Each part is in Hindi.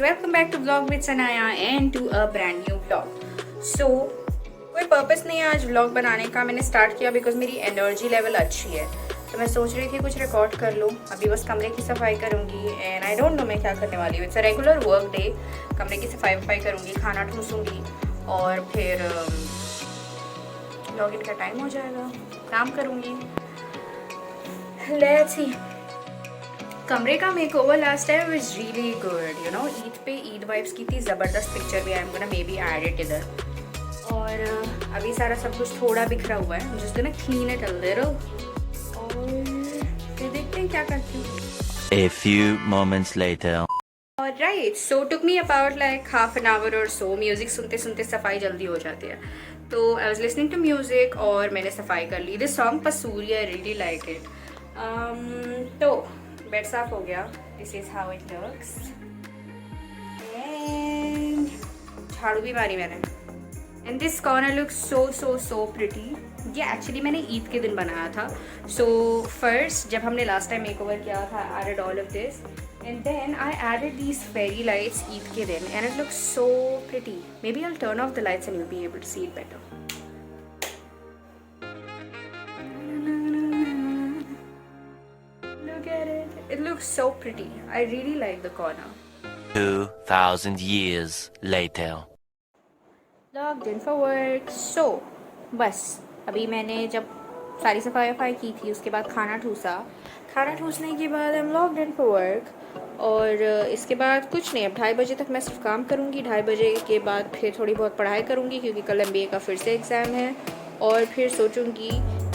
welcome back to Vlog with Sanaya and to a brand new vlog. So कोई पर्पस नहीं है आज व्लॉग बनाने का. मैंने स्टार्ट किया बिकॉज मेरी एनर्जी लेवल अच्छी है, तो मैं सोच रही थी कुछ रिकॉर्ड कर लूँ. अभी बस कमरे की सफाई करूँगी एंड आई डोंट नो मैं क्या करने वाली हूँ. It's a regular work day. कमरे की सफाई करूँगी, खाना ठूसूँगी और फिर लॉगिन का टाइम हो जाएगा, काम करूँगी. Let's see. कमरे का makeover last time was really good, you know. Eid पे ईद वाइब्स की थी ज़बरदस्त पिक्चर भी. I am gonna may be add it इधर. और अभी सारा सब कुछ थोड़ा बिखरा हुआ है. Just gonna clean it a little और फिर देखते हैं क्या करती हूँ. A few moments later. Alright, so took me about like half an hour or so. Music सुनते सुनते सफाई जल्दी हो जाती है, तो I was listening to music और मैंने सफाई कर ली. This song Pasoori, I really like it. तो बेड साफ हो गया. This is how it looks. And झाड़ू भी मारी मैंने. And this corner looks so pretty. ये एक्चुअली मैंने ईद के दिन बनाया था. सो फर्स्ट जब हमने लास्ट टाइम मेकओवर किया था, I added all of this and then I added these fairy lights Eid के दिन and it looks so pretty. Maybe I will turn off the lights and you be able to see it better. Look at it. It looks so pretty. I really like the corner. 2,000 years later. Logged in for work. So, बस अभी मैंने जब सारी सफाई की थी उसके बाद खाना ठूसने के बाद I'm logged in for work. और इसके बाद कुछ नहीं. अब 2:30 बजे तक मैं सिर्फ काम करूँगी. 2:30 बजे के बाद फिर थोड़ी बहुत पढ़ाई करूँगी क्योंकि कल MBA का फिर से एग्ज़ाम है. और फिर सोचूँगी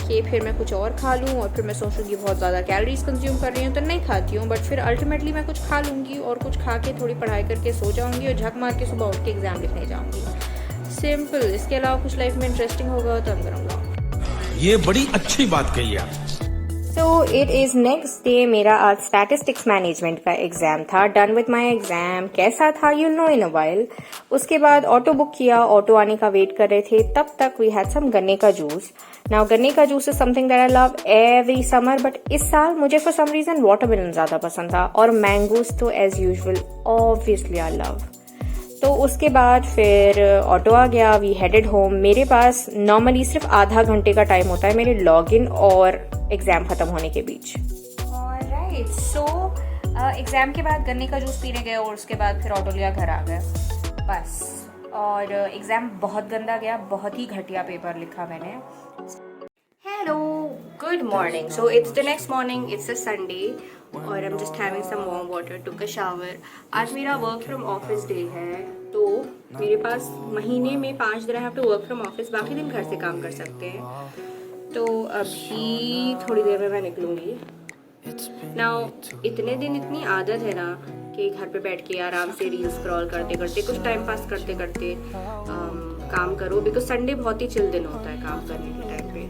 कि फिर मैं कुछ और खा लूँ. और फिर मैं सोचूँगी बहुत ज़्यादा कैलोरीज कंज्यूम कर रही हूँ तो नहीं खाती हूँ, बट फिर अल्टीमेटली मैं कुछ खा लूँगी और कुछ खा के थोड़ी पढ़ाई करके सो जाऊँगी और झक मार के सुबह उठ के एग्ज़ाम लिखने जाऊँगी. सिंपल. इसके अलावा कुछ लाइफ में इंटरेस्टिंग होगा तो हम करूँगा. ये बड़ी अच्छी बात कही आप. So it is next day. मेरा आज स्टैटिस्टिक्स मैनेजमेंट का एग्जाम था. Done with my exam. कैसा था you know in a while. उसके बाद ऑटो बुक किया. ऑटो आने का वेट कर रहे थे. तब तक वी हैड सम गन्ने का जूस. नाउ गन्ने का juice is something that I love every summer, but इस साल मुझे फॉर सम रीजन वाटरमेलन ज्यादा पसंद था. और मैंगोज तो as usual obviously I love. तो उसके बाद फिर ऑटो आ गया. We headed home. मेरे पास नॉर्मली सिर्फ आधा घंटे का टाइम होता है मेरे लॉगिन और एग्जाम खत्म होने के बीच. ऑलराइट. सो एग्जाम के बाद गन्ने का जूस पीने गए और उसके बाद फिर ऑटो लिया, घर आ गए बस. और एग्जाम बहुत गंदा गया. बहुत ही घटिया पेपर लिखा मैंने. Hello, good morning. So it's the next morning. It's a Sunday और I am just having some warm water, took a shower. आज मेरा वर्क फ्रॉम ऑफिस डे है, तो मेरे पास महीने में 5 दिन I have to work from office. बाकी दिन घर से काम कर सकते हैं. तो अभी थोड़ी देर में मैं निकलूँगी. नाउ इतने दिन इतनी आदत है ना कि घर पे बैठ के आराम से रील स्क्रॉल करते करते कुछ टाइम पास करते करते काम करो. बिकॉज संडे बहुत ही चिल दिन होता है काम करने के टाइम पे.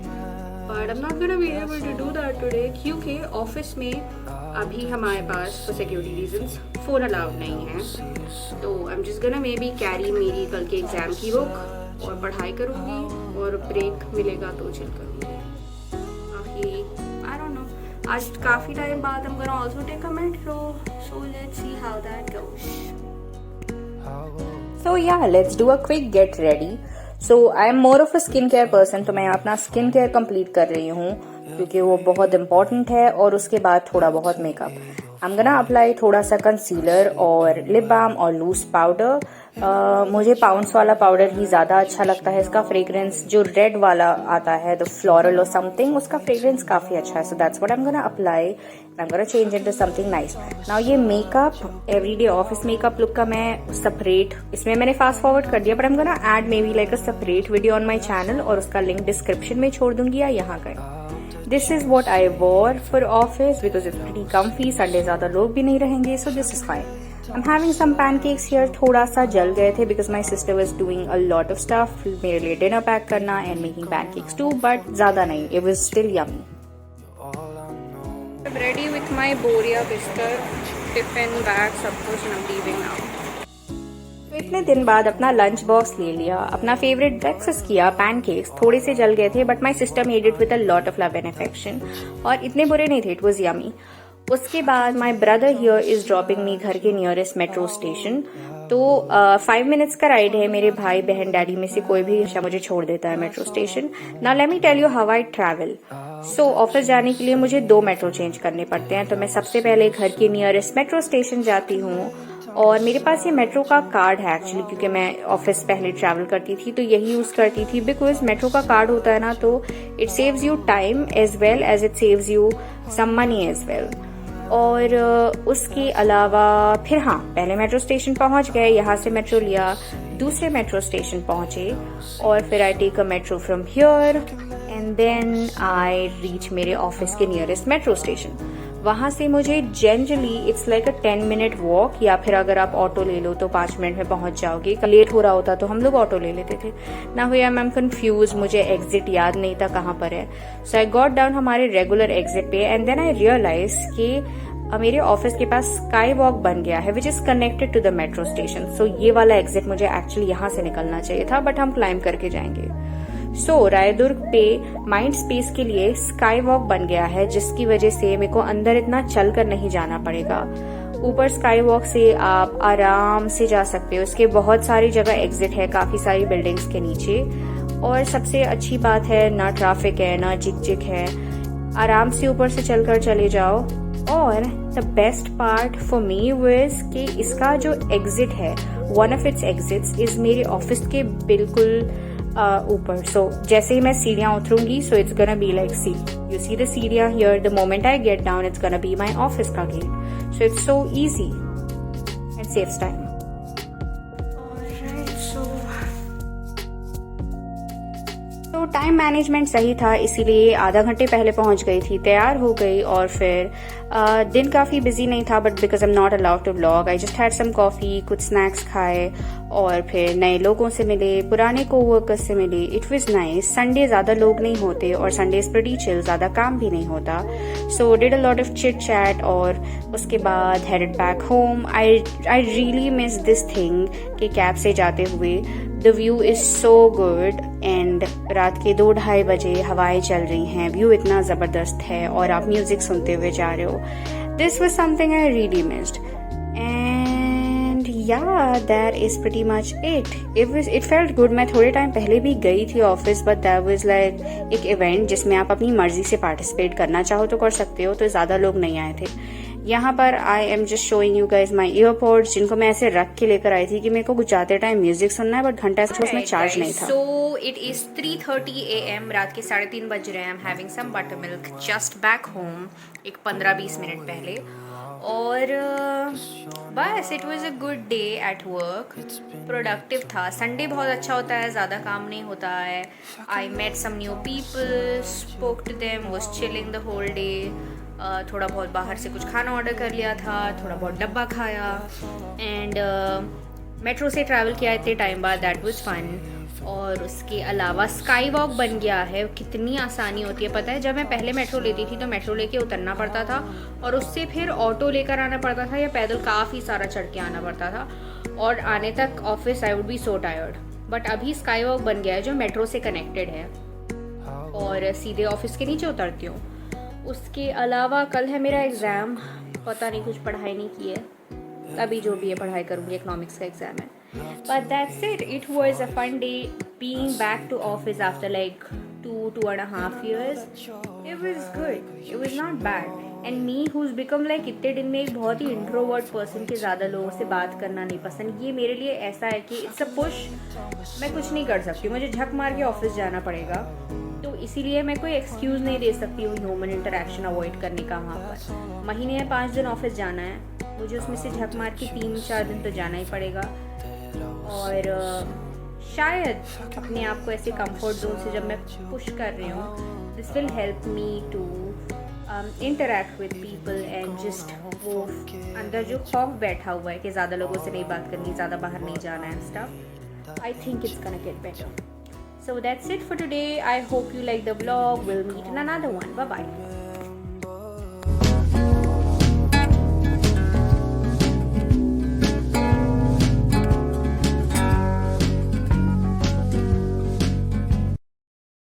But I am not gonna be able to do that today क्योंकि ऑफिस में अभी हमारे पास for security reasons phone allowed नहीं है. तो I am just gonna may be carry मेरी कल के एग्ज़ाम की बुक और पढ़ाई करूँगी और ब्रेक मिलेगा तो चिल करूँगी. बाकी आई डोंट नो. आज काफ़ी टाइम बाद I'm gonna also take a metro, so let's see how that goes. So yeah, let's do a quick get ready. So I am more of a skin care person, तो मैं अपना स्किन केयर कंप्लीट कर रही हूँ क्योंकि वो बहुत इम्पॉर्टेंट है. और उसके बाद थोड़ा बहुत makeup. I am gonna apply थोड़ा सा कंसीलर और लिप बाम और लूज पाउडर. मुझे पाउंड्स वाला पाउडर ही ज़्यादा अच्छा लगता है. इसका फ्रेग्रेंस जो रेड वाला आता है द फ्लोरल और समथिंग, उसका फ्रेग्रेंस काफ़ी अच्छा है. So that's what I am gonna apply. I am gonna change into something nice. Now ये makeup everyday office makeup look का मैं सेपरेट इसमें मैंने फास्ट फॉरवर्ड कर दिया, but I am gonna add may be like a separate video on my channel और उसका लिंक डिस्क्रिप्शन में छोड़ दूंगी या यहाँ का. This is what I wore for office because it's pretty comfy. Sunday ज़्यादा लोग भी नहीं रहेंगे, so this is fine. I'm having some pancakes here. थोड़ा सा जल गए थे because my sister was doing a lot of stuff. मेरे लिए dinner pack करना and making pancakes too, but ज़्यादा नहीं. It was still yummy. I'm ready with my बोरिया बिस्तर, tiffin bag, सब कुछ. I'm leaving now. तो इतने दिन बाद अपना लंच बॉक्स ले लिया. अपना फेवरेट ब्रेकफास्ट किया, पैनकेक्स. थोड़े से जल गए थे but my sister made it with a lot of love and affection और इतने बुरे नहीं थे. It was yummy. उसके बाद my brother here is dropping me घर के नियरेस्ट मेट्रो स्टेशन। तो 5 मिनट्स का राइड है। मेरे भाई बहन डैडी में से कोई भी मुझे छोड़ देता है metro station. Now let me tell you how I travel. So office जाने के लिए मुझे 2 मेट्रो चेंज करने पड़ते हैं। तो मैं सबसे पहले घर के नियरेस्ट मेट्रो स्टेशन जाती हूँ और मेरे पास ये मेट्रो का कार्ड है एक्चुअली, क्योंकि मैं ऑफिस पहले ट्रैवल करती थी तो यही यूज करती थी। बिकॉज मेट्रो का कार्ड होता है ना, तो it saves you time as well as it saves you some money as well. और उसके अलावा फिर हाँ, पहले मेट्रो स्टेशन पहुंच गए, यहाँ से मेट्रो लिया, दूसरे मेट्रो स्टेशन पहुंचे और फिर I take a metro from here and then I reach मेरे ऑफिस के नियरेस्ट मेट्रो स्टेशन। वहां से मुझे generally it's like a 10 minute walk, या फिर अगर आप ऑटो ले लो तो 5 मिनट में पहुंच जाओगे। लेट हो रहा होता तो हम लोग ऑटो ले लेते थे ना। हुई आई एम कंफ्यूज, मुझे एग्जिट याद नहीं था कहाँ पर है। सो आई गॉट डाउन हमारे रेगुलर एग्जिट पे एंड देन आई रियलाइज कि मेरे ऑफिस के पास स्काई वॉक बन गया है which is connected to the metro station. So ये वाला एग्जिट मुझे एक्चुअली यहाँ से निकलना चाहिए था, बट हम क्लाइम करके जाएंगे। सो रायदुर्ग पे माइंड स्पेस के लिए स्काई वॉक बन गया है, जिसकी वजह से मेरे को अंदर इतना चल कर नहीं जाना पड़ेगा। ऊपर स्काई वॉक से आप आराम से जा सकते हो। इसके बहुत सारी जगह एग्जिट है, काफी सारी बिल्डिंग्स के नीचे। और सबसे अच्छी बात है, ना ट्रैफिक है ना चिक है, आराम से ऊपर से चलकर चले जाओ। और the best part for me was कि इसका जो एग्जिट है, one of its exits is मेरे ऑफिस के बिल्कुल ऊपर। सो जैसे ही मैं सीढ़ियां उतरूंगी, so it's gonna be like see you see the सीढ़ियां here, the moment I get down it's gonna be my office का gate. So it's so easy and saves time. तो टाइम मैनेजमेंट सही था, इसीलिए आधा घंटे पहले पहुंच गई थी, तैयार हो गई। और फिर दिन काफ़ी बिजी नहीं था, but because I am not allowed to vlog, I just had some coffee, कुछ स्नैक्स खाए और फिर नए लोगों से मिले, पुराने कोवर्कर्स से मिले। It was nice. संडे ज़्यादा लोग नहीं होते और संडे इज प्रीटी चिल, ज़्यादा काम भी नहीं होता। So did a lot of chit chat और उसके बाद headed back home. I really miss this thing कि कैब से जाते हुए the view is so good and रात के 2-2:30 बजे हवाएं चल रही हैं, व्यू इतना जबरदस्त है और आप म्यूजिक सुनते हुए जा रहे हो। This was something I really missed and yeah that is pretty much it. It felt good. मैं थोड़े टाइम पहले भी गई थी office, but that was like एक इवेंट जिसमें आप अपनी मर्जी से पार्टिसिपेट करना चाहो तो कर सकते हो, तो ज्यादा लोग नहीं आए थे। यहाँ पर आई am just showing you guys my ईयरपोड्स, जिनको मैं ऐसे रख के लेकर आई थी कि मेरे को कुछ जाते टाइम म्यूजिक सुनना है, बट घंटा उसमें चार्ज नहीं था। सो इट इज 3:30 AM, रात के 3:30 बज रहे हैं। I am having some buttermilk just back home, एक 15-20 मिनट पहले। और बस it was a good day at work, productive था। संडे बहुत अच्छा होता है, ज़्यादा काम नहीं होता है। I met some new people, spoke to them, was chilling the whole day. थोड़ा बहुत बाहर से कुछ खाना ऑर्डर कर लिया था, थोड़ा बहुत डब्बा खाया एंड मेट्रो से ट्रैवल किया इतने टाइम बाद, दैट वाज फन। और उसके अलावा स्काई वॉक बन गया है। कितनी आसानी होती है पता है। जब मैं पहले मेट्रो लेती थी तो मेट्रो लेके उतरना पड़ता था और उससे फिर ऑटो लेकर आना पड़ता था या पैदल काफ़ी सारा चढ़ के आना पड़ता था, और आने तक office I would be so tired. But अभी स्काई वॉक बन गया है जो मेट्रो से कनेक्टेड है और सीधे ऑफिस के नीचे उतरती हूँ। उसके अलावा कल है मेरा एग्ज़ाम, पता नहीं कुछ पढ़ाई नहीं की है, अभी जो भी है पढ़ाई करूँगी, इकोनॉमिक्स का एग्ज़ाम है। But that's it. It was a fun day being back to office after like 2.5 years. It was good. It was not bad. And me who's become like इतने दिन में एक बहुत ही introvert person के ज़्यादा लोगों से बात करना नहीं पसंद, ये मेरे लिए ऐसा है कि it's a push, मैं कुछ नहीं कर सकती, मुझे झक मार के ऑफिस जाना पड़ेगा। तो इसीलिए मैं कोई एक्सक्यूज़ नहीं दे सकती हूँ ह्यूमन इंटरेक्शन अवॉइड करने का। वहाँ पर महीने में 5 दिन ऑफिस जाना है, मुझे उसमें से झक मार के 3-4 दिन तो जाना ही पड़ेगा। और शायद अपने आप को ऐसे कंफर्ट जोन से जब मैं पुश कर रही हूँ, this will help me to interact with people and just वो अंदर जो खौफ बैठा हुआ है कि ज़्यादा लोगों से नहीं बात करनी, ज़्यादा बाहर नहीं जाना है stuff, I think it's gonna get better. So that's it for today. I hope you like the vlog. We'll meet in another one. Bye bye.